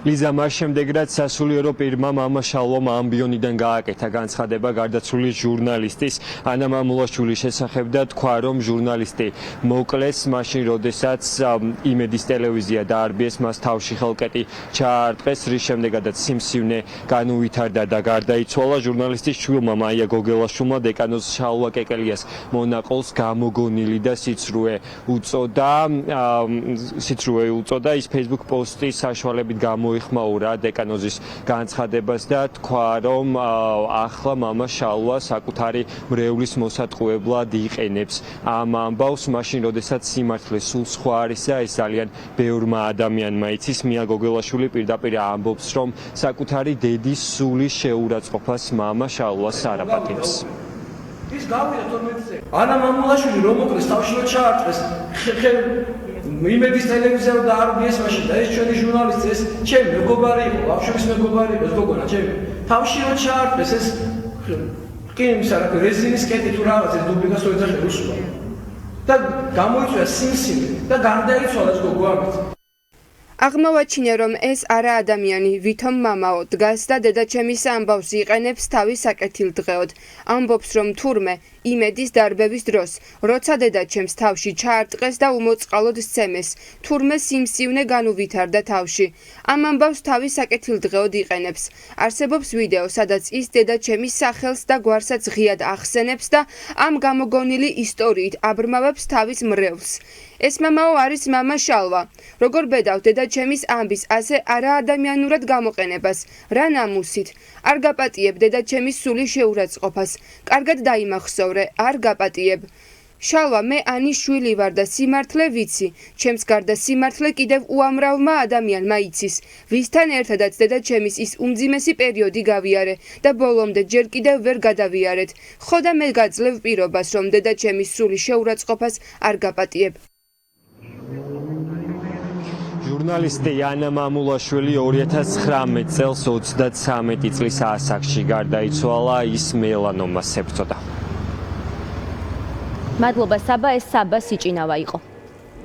ლიზა მას შემდეგ რაც სასულიერო პირმა მამა შალვამ ამბიონიდან გააკეთა განცხადება გარდაცვლილი ჟურნალისტის ანა მამულაშვილის შესახებ და თქვა რომ ჟურნალისტი მოკლეს მაშინ როდესაც იმედის ტელევიზია დაარბიეს მას თავში ხელკეტი ჩაარტყეს რის შემდეგაც სიმსივნე განუვითარდა და გარდაიცვალა ჟურნალისტის შვილმა მაია გოგელაშვილმა დეკანოზ შალვა კეკელიას მონაყოლს გამოგონილი და სიცრუე უწოდა ის Facebook პოსტის საშუალებით გამოიხმაურა დეკანოზის განცხადებას და თქვა რომ ახლა მამა შალვა საკუთარი მრევლის მოსატყუებლად იყენებს ამ ამბავს მაშინ როდესაც სიმართლე სულ სხვა არის და ეს ძალიან ბევრმა ადამიანმა იცის მია გოგელაშვილი პირდაპირ ამბობს რომ საკუთარი დედის სულის შეურაცხყოფას მამა შალვას არაპატიმს ის გავიდა 12-ზე ანა მამულაშვილი რომ მოკლეს თავში რომ ჩაარტყეს იმედის ტელევიზია დაარბიეს მაშინ და ეს ჩვენი ჟურნალისტი ეს ჩემი მეგობარი იყო ბავშვის მეგობარი იყო ეს გოგონა ჩემი თავში რომ ჩაარტყეს ეს კი იმისა რა რეზინის კეტი თუ რაღაც ეს დუბლიკას რო ეძახე რუსულად და გამოიწვია სიმსივნე და გარდაიცვალა ეს გოგო ამით აღმოვაჩინა რომ ეს არა ადამიანი ვითომ მამაო დგას და დედაჩემის ამბავს იყენებს თავის საკეთილდღეოდ ამბობს რომ თურმე იმედის დარბევის დროს როცა დედაჩემს თავში ჩაარტყეს და უმოწყალოდ სცემეს თურმე სიმსივნე განუვითარდა თავში ამ ამბავს თავის საკეთილდღეოდ იყენებს არსებობს ვიდეო სადაც ის დედაჩემის სახელს და გვარსაც ღიად ახსენებს და ამ გამოგონილი ისტორიით აბრმავებს თავის მრევლს ეს მამაო არის მამა შალვა როგორ ბედავ დედაჩემის ამბის ასე არაადამიანურად გამოყენებას რა ნამუსით არ გაპატიებ დედაჩემის სულის შეურაცხყოფას კარგად დაიმახსოვრე არ გაპატიებ შალვა მე ანის შვილი ვარ და სიმართლე ვიცი ჩემს გარდა სიმართლე კიდევ უამრავმა ადამიანმა იცის ვისთან ერთადაც დედაჩემის ის უმძიმესი პერიოდი გავიარე და ბოლომდე ჯერ კიდევ ვერ გადავიარეთ ხო და მე გაძლევ პირობას რომ დედაჩემის სულის შეურაცხყოფას არ გაპატიებ ჟურნალისტი ანა მამულაშვილი 2019 წელს 33 წლის ასაკში გარდაიცვალა ის მელანომას ებრძოდა მადლობა საბა ეს საბა სიჭინავა იყო